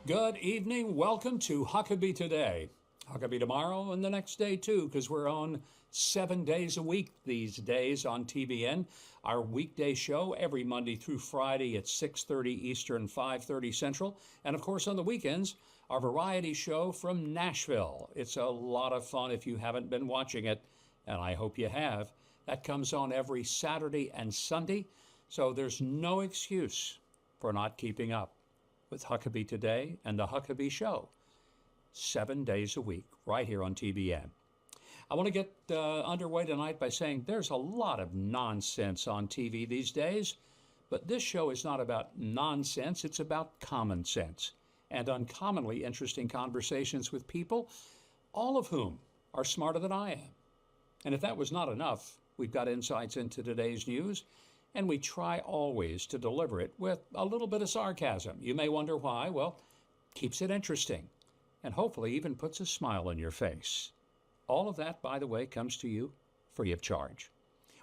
Good evening. Welcome to Huckabee Today. Huckabee tomorrow and the next day too, because we're on 7 days a week these days on TBN. Our weekday show every Monday through Friday at 6:30 Eastern, 5:30 Central. And of course on the weekends, our variety show from Nashville. It's a lot of fun if you haven't been watching it, and I hope you have. That comes on every Saturday and Sunday, so there's no excuse for not keeping up with Huckabee Today and the Huckabee Show, 7 days a week, right here on TBN. I want to get underway tonight by saying there's a lot of nonsense on TV these days, but this show is not about nonsense, it's about common sense and uncommonly interesting conversations with people, all of whom are smarter than I am. And if that was not enough, we've got insights into today's news, and we try always to deliver it with a little bit of sarcasm. You may wonder why. Well, keeps it interesting and hopefully even puts a smile on your face. All of that, by the way, comes to you free of charge.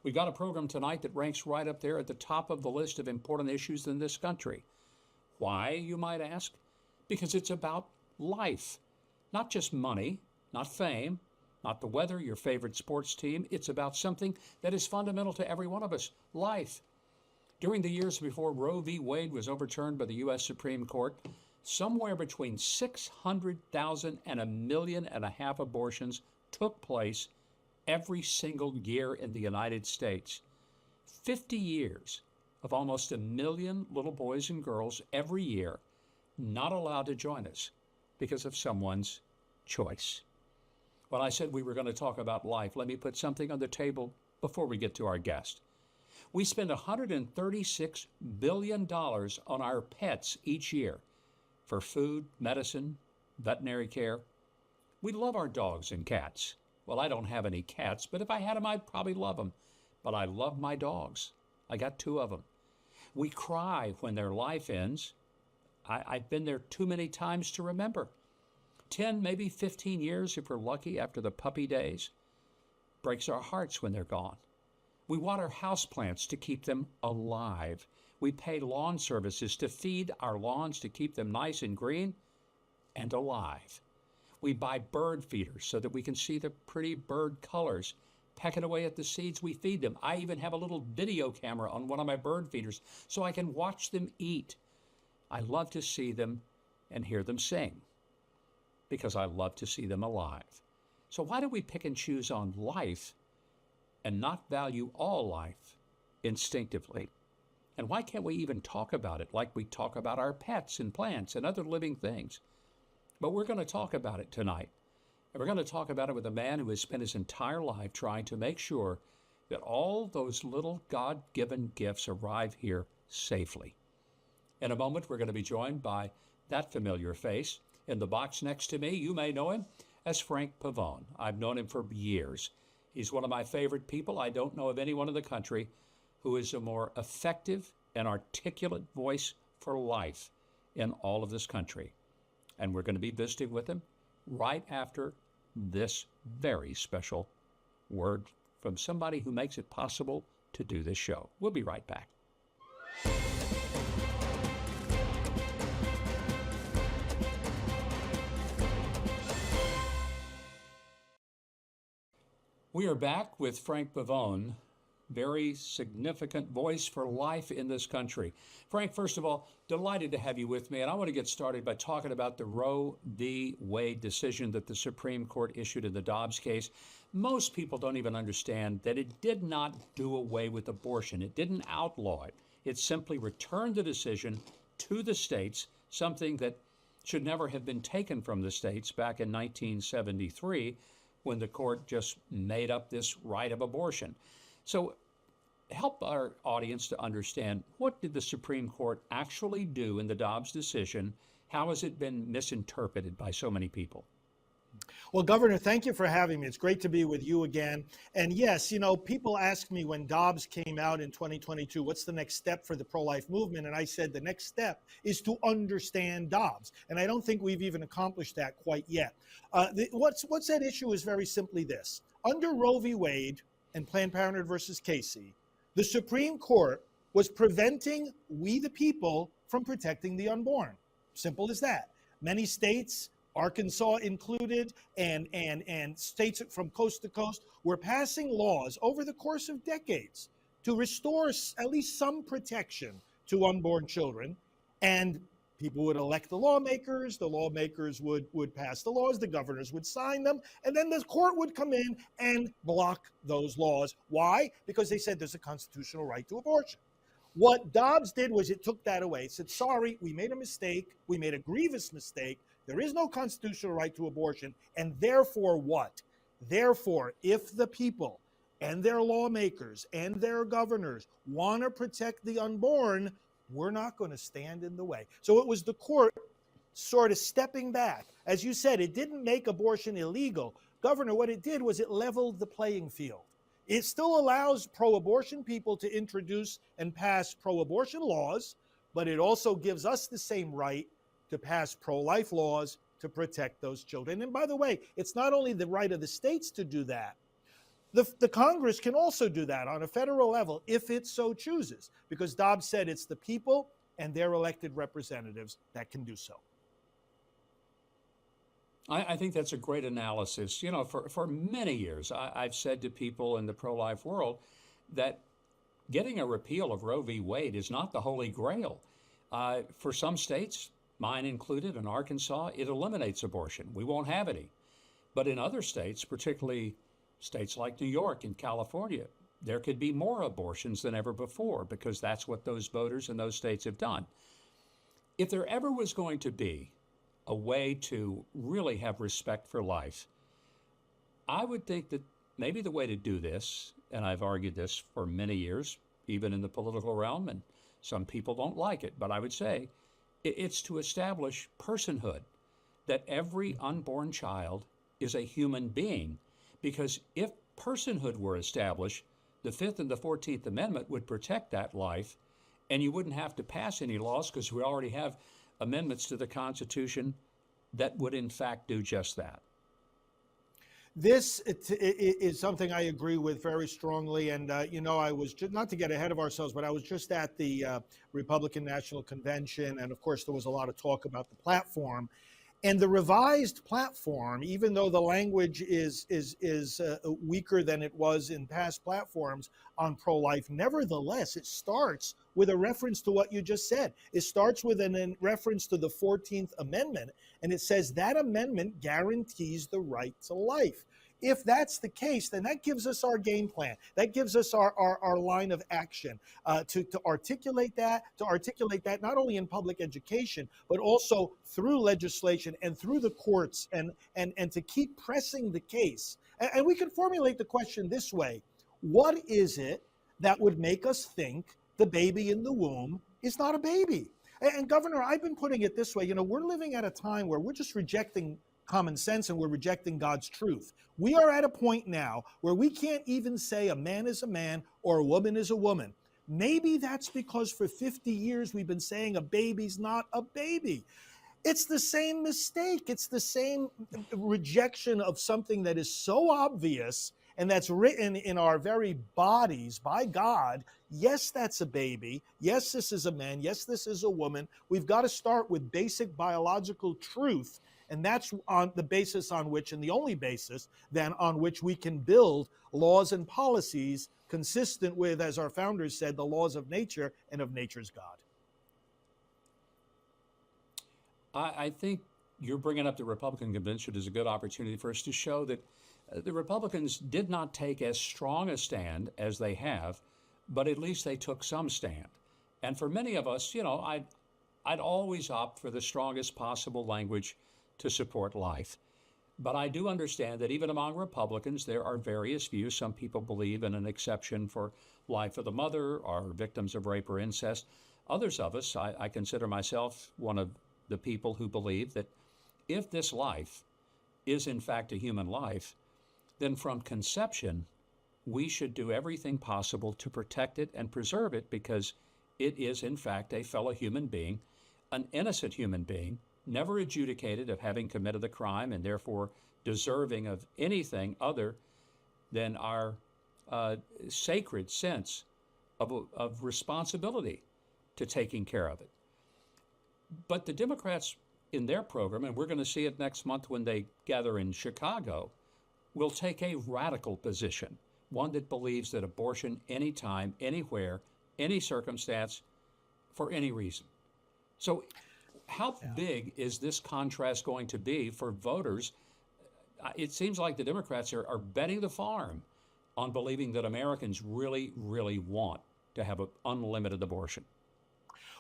We've got a program tonight that ranks right up there at the top of the list of important issues in this country. Why, you might ask? Because it's about life, not just money, not fame, not the weather, your favorite sports team. It's about something that is fundamental to every one of us, life. During the years before Roe v. Wade was overturned by the U.S. Supreme Court, somewhere between 600,000 and 1.5 million abortions took place every single year in the United States. 50 years of almost 1 million little boys and girls every year not allowed to join us because of someone's choice. When I said we were going to talk about life, let me put something on the table before we get to our guest. We spend $136 billion on our pets each year for food, medicine, veterinary care. We love our dogs and cats. Well, I don't have any cats, but if I had them, I'd probably love them. But I love my dogs. I got 2 of them. We cry when their life ends. I've been there too many times to remember. 10, maybe 15 years if we're lucky after the puppy days. Breaks our hearts when they're gone. We water houseplants to keep them alive. We pay lawn services to feed our lawns to keep them nice and green and alive. We buy bird feeders so that we can see the pretty bird colors pecking away at the seeds we feed them. I even have a little video camera on one of my bird feeders so I can watch them eat. I love to see them and hear them sing, because I love to see them alive. So why do we pick and choose on life and not value all life instinctively? And why can't we even talk about it like we talk about our pets and plants and other living things? But we're going to talk about it tonight. And we're going to talk about it with a man who has spent his entire life trying to make sure that all those little God-given gifts arrive here safely. In a moment, we're going to be joined by that familiar face. In the box next to me, you may know him as Frank Pavone. I've known him for years. He's one of my favorite people. I don't know of anyone in the country who is a more effective and articulate voice for life in all of this country. And we're going to be visiting with him right after this very special word from somebody who makes it possible to do this show. We'll be right back. We are back with Frank Pavone, very significant voice for life in this country. Frank, first of all, delighted to have you with me, and I want to get started by talking about the Roe v. Wade decision that the Supreme Court issued in the Dobbs case. Most people don't even understand that it did not do away with abortion. It didn't outlaw it. It simply returned the decision to the states, something that should never have been taken from the states back in 1973, when the court just made up this right of abortion. So help our audience to understand, what did the Supreme Court actually do in the Dobbs decision? How has it been misinterpreted by so many people? Well, Governor, thank you for having me. It's great to be with you again. And yes, you know, people ask me when Dobbs came out in 2022, what's the next step for the pro-life movement? And I said the next step is to understand Dobbs. And I don't think we've even accomplished that quite yet. What's at issue is very simply this. Under Roe v. Wade and Planned Parenthood versus Casey, the Supreme Court was preventing we the people from protecting the unborn. Simple as that. Many states, Arkansas included, and states from coast to coast, were passing laws over the course of decades to restore at least some protection to unborn children. And people would elect the lawmakers would pass the laws, the governors would sign them, and then the court would come in and block those laws. Why? Because they said there's a constitutional right to abortion. What Dobbs did was it took that away. It said, sorry, we made a mistake. We made a grievous mistake. There is no constitutional right to abortion. And therefore what? Therefore, if the people and their lawmakers and their governors want to protect the unborn, we're not going to stand in the way. So it was the court sort of stepping back. As you said, it didn't make abortion illegal. Governor, what it did was it leveled the playing field. It still allows pro-abortion people to introduce and pass pro-abortion laws, but it also gives us the same right to pass pro-life laws to protect those children. And by the way, it's not only the right of the states to do that. The Congress can also do that on a federal level if it so chooses, because Dobbs said it's the people and their elected representatives that can do so. I think that's a great analysis. You know, for many years, I've said to people in the pro-life world that getting a repeal of Roe v. Wade is not the holy grail. For some states, mine included, in Arkansas, it eliminates abortion. We won't have any. But in other states, particularly states like New York and California, there could be more abortions than ever before because that's what those voters in those states have done. If there ever was going to be a way to really have respect for life, I would think that maybe the way to do this, and I've argued this for many years, even in the political realm, and some people don't like it, but I would say it's to establish personhood, that every unborn child is a human being. Because if personhood were established, the Fifth and the 14th Amendment would protect that life, and you wouldn't have to pass any laws because we already have amendments to the Constitution that would in fact do just that. This is something I agree with very strongly. And, you know, I was just, not to get ahead of ourselves, but I was just at the Republican National Convention. And of course, there was a lot of talk about the platform. And the revised platform, even though the language is weaker than it was in past platforms on pro-life, nevertheless, it starts with a reference to what you just said. It starts with a reference to the 14th Amendment, and it says that amendment guarantees the right to life. If that's the case, then that gives us our game plan. That gives us our line of action to articulate that not only in public education, but also through legislation and through the courts and to keep pressing the case. And we can formulate the question this way. What is it that would make us think the baby in the womb is not a baby? And Governor, I've been putting it this way. You know, we're living at a time where we're just rejecting common sense and we're rejecting God's truth. We are at a point now where we can't even say a man is a man or a woman is a woman. Maybe that's because for 50 years we've been saying a baby's not a baby. It's the same mistake. It's the same rejection of something that is so obvious and that's written in our very bodies by God. Yes, that's a baby. Yes, this is a man. Yes, this is a woman. We've got to start with basic biological truth. And that's on the basis on which, and the only basis then on which we can build laws and policies consistent with, as our founders said, the laws of nature and of nature's God. I think you're bringing up the Republican convention as a good opportunity for us to show that the Republicans did not take as strong a stand as they have, but at least they took some stand. And for many of us, you know, I'd always opt for the strongest possible language to support life. But I do understand that even among Republicans, there are various views. Some people believe in an exception for life of the mother or victims of rape or incest. Others of us, I consider myself one of the people who believe that if this life is in fact a human life, then from conception, we should do everything possible to protect it and preserve it because it is in fact a fellow human being, an innocent human being, never adjudicated of having committed the crime and therefore deserving of anything other than our sacred sense of responsibility to taking care of it. But the Democrats in their program, and we're going to see it next month when they gather in Chicago, will take a radical position, one that believes that abortion anytime, anywhere, any circumstance, for any reason. So how big is this contrast going to be for voters? It seems like the Democrats are betting the farm on believing that Americans really, really want to have an unlimited abortion.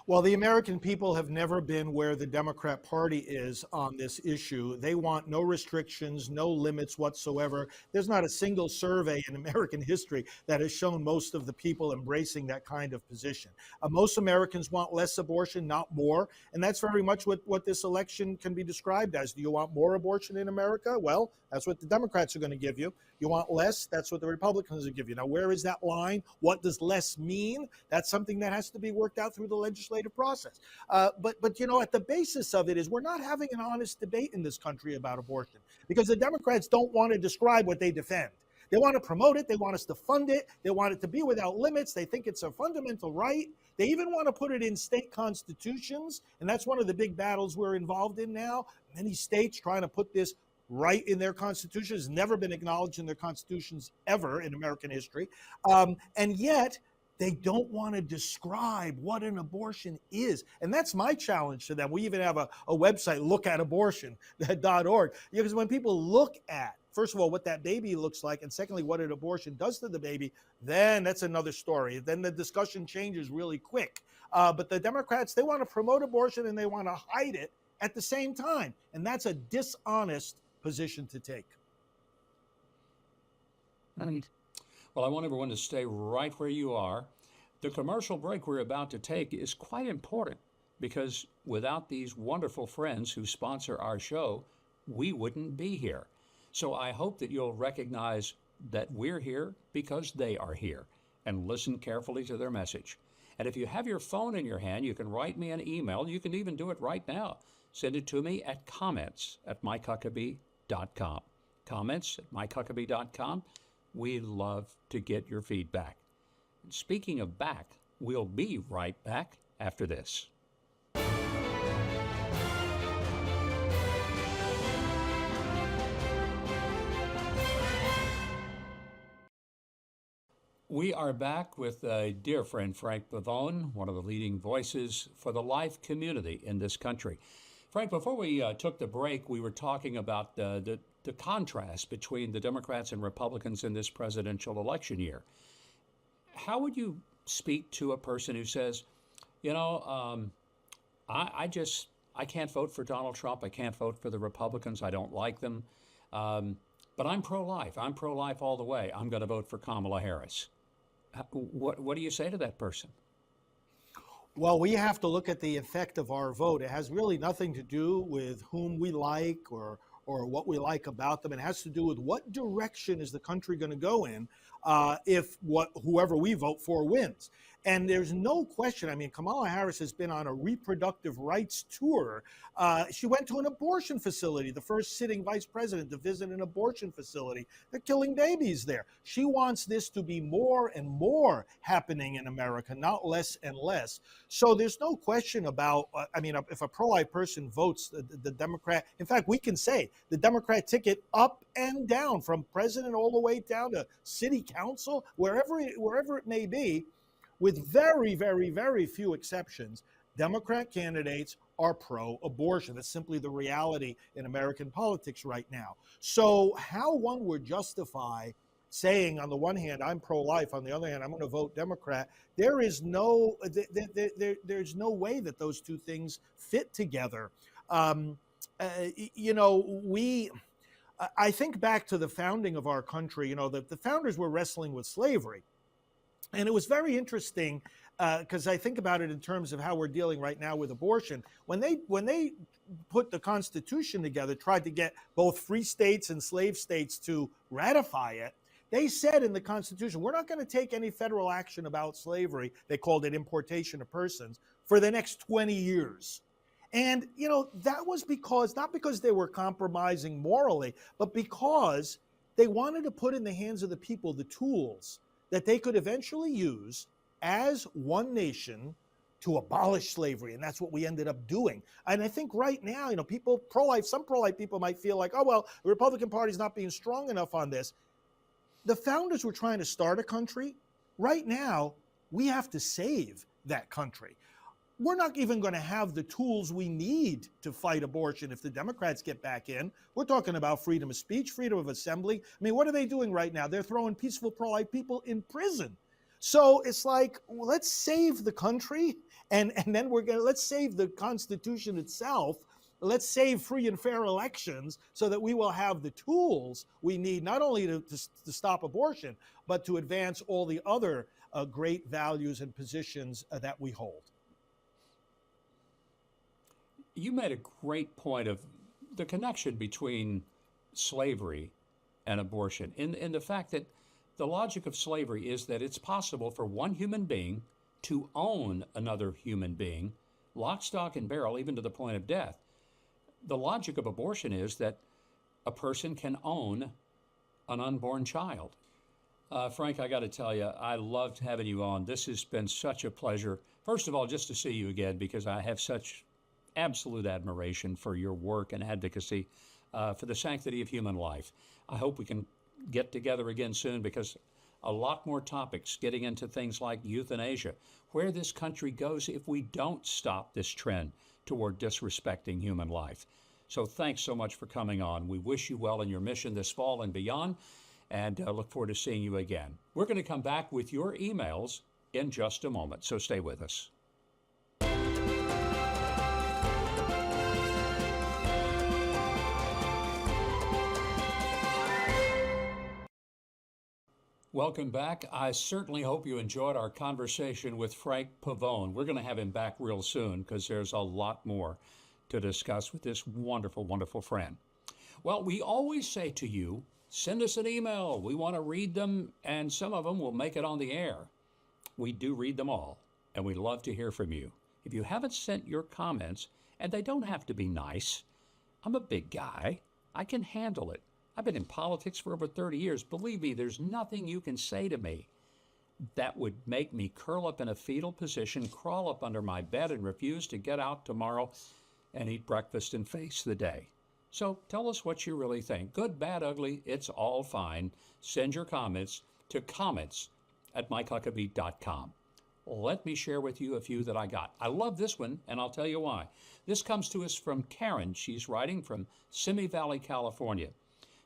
Well, the American people have never been where the Democrat Party is on this issue. They want no restrictions, no limits whatsoever. There's not a single survey in American history that has shown most of the people embracing that kind of position. Most Americans want less abortion, not more. And that's very much what this election can be described as. Do you want more abortion in America? Well, that's what the Democrats are going to give you. You want less? That's what the Republicans will give you. Now, where is that line? What does less mean? That's something that has to be worked out through the legislative process. But you know, at the basis of it is we're not having an honest debate in this country about abortion because the Democrats don't want to describe what they defend. They want to promote it. They want us to fund it. They want it to be without limits. They think it's a fundamental right. They even want to put it in state constitutions. And that's one of the big battles we're involved in now. Many states trying to put this right in their constitution. Has never been acknowledged in their constitutions ever in American history. And yet they don't want to describe what an abortion is. And that's my challenge to them. We even have a website, lookatabortion.org, because when people look at, first of all, what that baby looks like, and secondly, what an abortion does to the baby, then that's another story. Then the discussion changes really quick. But the Democrats, they want to promote abortion and they want to hide it at the same time. And that's a dishonest position to take. Well, I want everyone to stay right where you are. The commercial break we're about to take is quite important because without these wonderful friends who sponsor our show, we wouldn't be here. So I hope that you'll recognize that we're here because they are here and listen carefully to their message. And if you have your phone in your hand, you can write me an email. You can even do it right now. Send it to me at comments@MikeHuckabee.com. Comments@MikeHuckabee.com. We love to get your feedback. Speaking of back, we'll be right back after this. We are back with a dear friend, Frank Pavone, one of the leading voices for the life community in this country. Frank, before we took the break, we were talking about the contrast between the Democrats and Republicans in this presidential election year. How would you speak to a person who says, you know, I can't vote for Donald Trump. I can't vote for the Republicans. I don't like them. But I'm pro-life. I'm pro-life all the way. I'm going to vote for Kamala Harris. What do you say to that person? Well, we have to look at the effect of our vote. It has really nothing to do with whom we like or what we like about them. It has to do with what direction is the country going to go in if whoever we vote for wins. And there's no question. I mean, Kamala Harris has been on a reproductive rights tour. She went to an abortion facility, the first sitting vice president to visit an abortion facility. They're killing babies there. She wants this to be more and more happening in America, not less and less. So there's no question about, I mean, if a pro-life person votes the Democrat, in fact, we can say the Democrat ticket up and down from president all the way down to city council, wherever it may be, with very, very, very few exceptions, Democrat candidates are pro-abortion. That's simply the reality in American politics right now. So how one would justify saying, on the one hand, I'm pro-life, on the other hand, I'm going to vote Democrat, there's no way that those two things fit together. You know, I think back to the founding of our country. You know, the founders were wrestling with slavery. And it was very interesting because I think about it in terms of how we're dealing right now with abortion. When they put the Constitution together, tried to get both free states and slave states to ratify it, they said in the Constitution, we're not going to take any federal action about slavery. They called it importation of persons for the next 20 years. And, you know, that was not because they were compromising morally, but because they wanted to put in the hands of the people the tools that they could eventually use as one nation to abolish slavery, and that's what we ended up doing. And I think right now, people pro-life, some pro-life people might feel like, oh well, the Republican Party is not being strong enough on this. The founders were trying to start a country. Right now, we have to save that country. We're not even going to have the tools we need to fight abortion if the Democrats get back in. We're talking about freedom of speech, freedom of assembly. I mean, what are they doing right now? They're throwing peaceful pro-life people in prison. So it's like, well, let's save the country, and then let's save the Constitution itself. Let's save free and fair elections so that we will have the tools we need, not only to stop abortion, but to advance all the other great values and positions that we hold. You made a great point of the connection between slavery and abortion, in the fact that the logic of slavery is that it's possible for one human being to own another human being, lock, stock, and barrel, even to the point of death. The logic of abortion is that a person can own an unborn child. Frank, I got to tell you, I loved having you on. This has been such a pleasure. First of all, just to see you again, because I have such absolute admiration for your work and advocacy for the sanctity of human life. I hope we can get together again soon, because a lot more topics getting into things like euthanasia, where this country goes if we don't stop this trend toward disrespecting human life. So thanks so much for coming on. We wish you well in your mission this fall and beyond, and look forward to seeing you again. We're going to come back with your emails in just a moment, so stay with us. Welcome back. I certainly hope you enjoyed our conversation with Frank Pavone. We're going to have him back real soon because there's a lot more to discuss with this wonderful, wonderful friend. Well, we always say to you, send us an email. We want to read them, and some of them will make it on the air. We do read them all, and we love to hear from you. If you haven't sent your comments, and they don't have to be nice, I'm a big guy. I can handle it. I've been in politics for over 30 years. Believe me, there's nothing you can say to me that would make me curl up in a fetal position, crawl up under my bed, and refuse to get out tomorrow and eat breakfast and face the day. So tell us what you really think. Good, bad, ugly, it's all fine. Send your comments to comments@MikeHuckabee.com. Let me share with you a few that I got. I love this one, and I'll tell you why. This comes to us from Karen. She's writing from Simi Valley, California.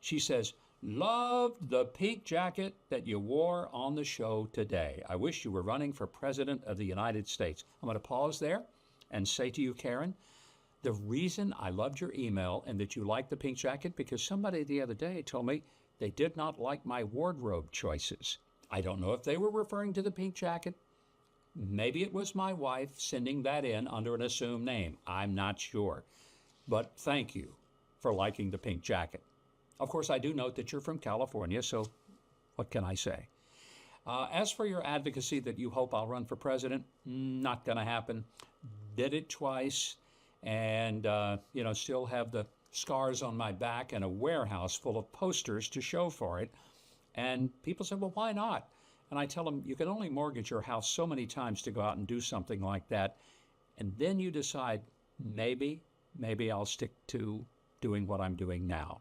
She says, loved the pink jacket that you wore on the show today. I wish you were running for President of the United States. I'm going to pause there and say to you, Karen, the reason I loved your email and that you liked the pink jacket, because somebody the other day told me they did not like my wardrobe choices. I don't know if they were referring to the pink jacket. Maybe it was my wife sending that in under an assumed name. I'm not sure. But thank you for liking the pink jacket. Of course, I do note that you're from California, so what can I say? As for your advocacy that you hope I'll run for president, not going to happen. Did it twice, and still have the scars on my back and a warehouse full of posters to show for it. And people say, well, why not? And I tell them, you can only mortgage your house so many times to go out and do something like that. And then you decide, maybe I'll stick to doing what I'm doing now.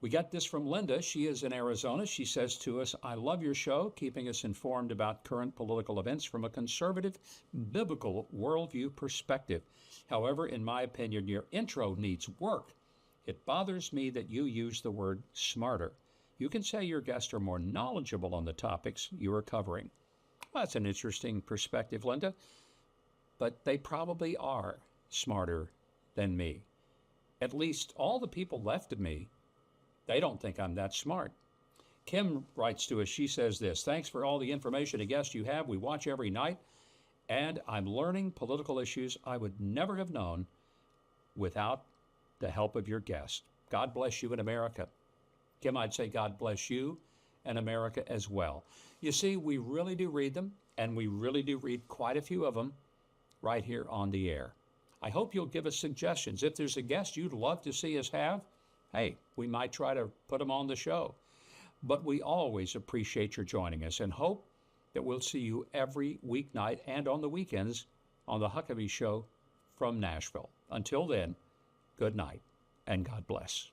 We got this from Linda. She is in Arizona. She says to us, I love your show, keeping us informed about current political events from a conservative, biblical worldview perspective. However, in my opinion, your intro needs work. It bothers me that you use the word smarter. You can say your guests are more knowledgeable on the topics you are covering. Well, that's an interesting perspective, Linda, but they probably are smarter than me. At least all the people left of me, they don't think I'm that smart. Kim writes to us, she says this, thanks for all the information and guests you have. We watch every night, and I'm learning political issues I would never have known without the help of your guest. God bless you in America. Kim, I'd say God bless you and America as well. You see, we really do read them, and we really do read quite a few of them right here on the air. I hope you'll give us suggestions. If there's a guest you'd love to see us have, hey, we might try to put them on the show. But we always appreciate your joining us and hope that we'll see you every weeknight and on the weekends on the Huckabee Show from Nashville. Until then, good night and God bless.